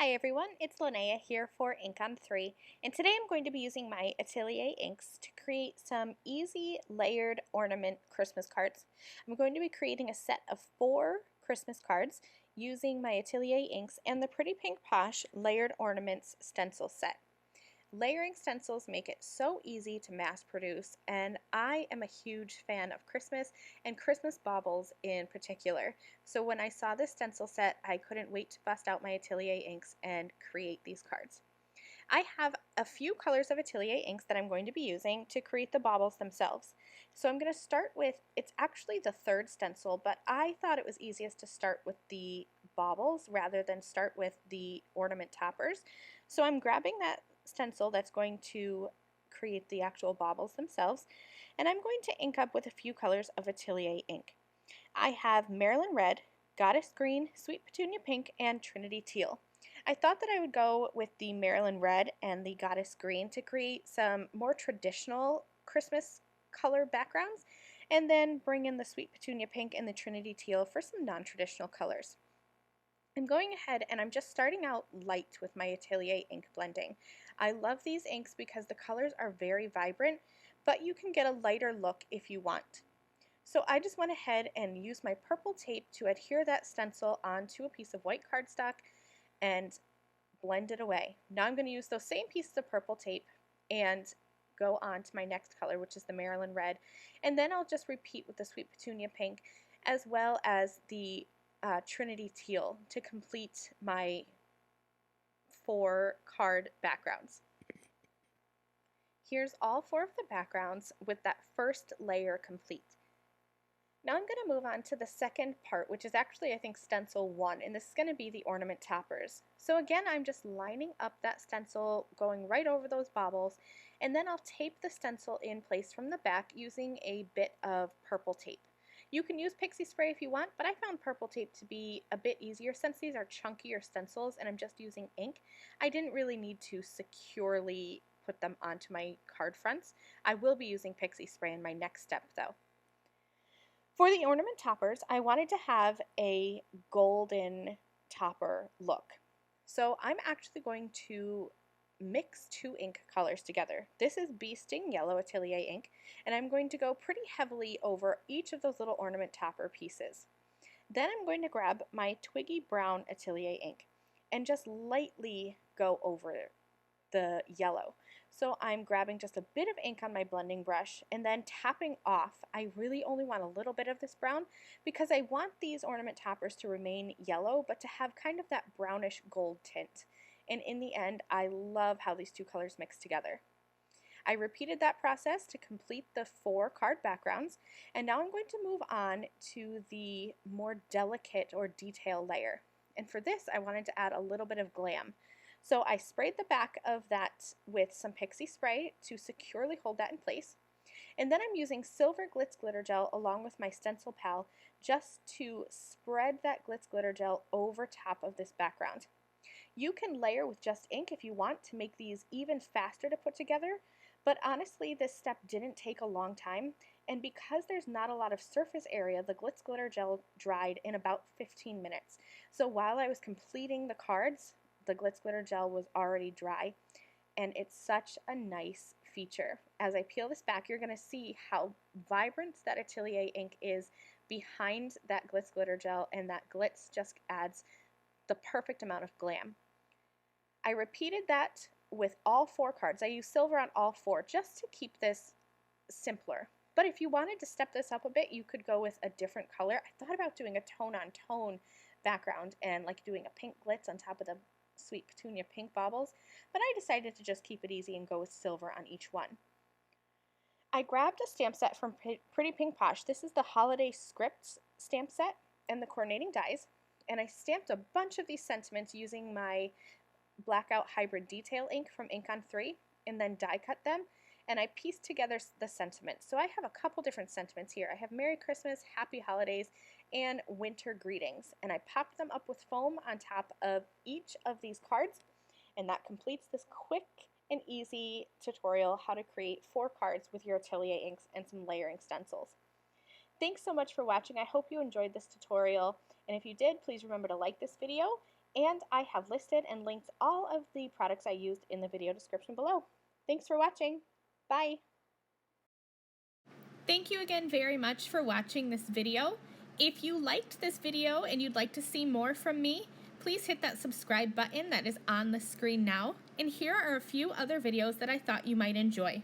Hi everyone, it's Lynnea here for InkOn3, and today I'm going to be using my Atelier inks to create some easy layered ornament Christmas cards. I'm going to be creating a set of 4 Christmas cards using my Atelier inks and the Pretty Pink Posh Layered Ornaments stencil set. Layering stencils make it so easy to mass produce, and I am a huge fan of Christmas and Christmas baubles in particular. So when I saw this stencil set, I couldn't wait to bust out my Atelier inks and create these cards. I have a few colors of Atelier inks that I'm going to be using to create the baubles themselves. So I'm going to start with, it's actually the third stencil, but I thought it was easiest to start with the baubles rather than start with the ornament toppers. So I'm grabbing that stencil that's going to create the actual baubles themselves, and I'm going to ink up with a few colors of Atelier ink. I have Maryland Red, Goddess Green, Sweet Petunia Pink, and Trinity Teal. I thought that I would go with the Maryland Red and the Goddess Green to create some more traditional Christmas color backgrounds, and then bring in the Sweet Petunia Pink and the Trinity Teal for some non-traditional colors. I'm going ahead and I'm just starting out light with my Atelier ink blending. I love these inks because the colors are very vibrant, but you can get a lighter look if you want. So I just went ahead and used my purple tape to adhere that stencil onto a piece of white cardstock and blend it away. Now I'm going to use those same pieces of purple tape and go on to my next color, which is the Maryland Red, and then I'll just repeat with the Sweet Petunia Pink as well as the Trinity Teal to complete my 4 card backgrounds. Here's all 4 of the backgrounds with that first layer complete. Now I'm going to move on to the second part, which is actually I think stencil 1, and this is going to be the ornament toppers. So again, I'm just lining up that stencil, going right over those baubles, and then I'll tape the stencil in place from the back using a bit of purple tape. You can use pixie spray if you want, but I found purple tape to be a bit easier since these are chunkier stencils and I'm just using ink. I didn't really need to securely put them onto my card fronts. I will be using pixie spray in my next step though. For the ornament toppers, I wanted to have a golden topper look. So I'm actually going to mix 2 ink colors together. This is Bee Sting Yellow Atelier ink, and I'm going to go pretty heavily over each of those little ornament topper pieces. Then I'm going to grab my Twiggy Brown Atelier ink and just lightly go over the yellow. So I'm grabbing just a bit of ink on my blending brush and then tapping off. I really only want a little bit of this brown because I want these ornament toppers to remain yellow but to have kind of that brownish gold tint. And in the end, I love how these 2 colors mix together. I repeated that process to complete the 4 card backgrounds, and now I'm going to move on to the more delicate or detail layer. And for this, I wanted to add a little bit of glam. So I sprayed the back of that with some pixie spray to securely hold that in place. And then I'm using Silver Glitz Glitter Gel along with my stencil pal just to spread that glitz glitter gel over top of this background. You can layer with just ink if you want to make these even faster to put together, but honestly this step didn't take a long time, and because there's not a lot of surface area, the glitz glitter gel dried in about 15 minutes. So while I was completing the cards, the glitz glitter gel was already dry, and it's such a nice feature. As I peel this back, you're going to see how vibrant that Atelier ink is behind that glitz glitter gel, and that glitz just adds the perfect amount of glam. I repeated that with all 4 cards. I used silver on all 4 just to keep this simpler. But if you wanted to step this up a bit, you could go with a different color. I thought about doing a tone-on-tone background and like doing a pink glitz on top of the Sweet Petunia Pink baubles, but I decided to just keep it easy and go with silver on each one. I grabbed a stamp set from Pretty Pink Posh. This is the Holiday Scripts stamp set and the coordinating dies, and I stamped a bunch of these sentiments using my Blackout Hybrid Detail ink from InkOn3 and then die cut them, and I pieced together the sentiments. So I have a couple different sentiments here. I have Merry Christmas, Happy Holidays, and Winter Greetings, and I popped them up with foam on top of each of these cards, and that completes this quick and easy tutorial how to create 4 cards with your Atelier inks and some layering stencils. Thanks so much for watching. I hope you enjoyed this tutorial, and if you did, please remember to like this video And I have listed and linked all of the products I used in the video description below. Thanks for watching. Bye! Thank you again very much for watching this video. If you liked this video and you'd like to see more from me, please hit that subscribe button that is on the screen now. And here are a few other videos that I thought you might enjoy.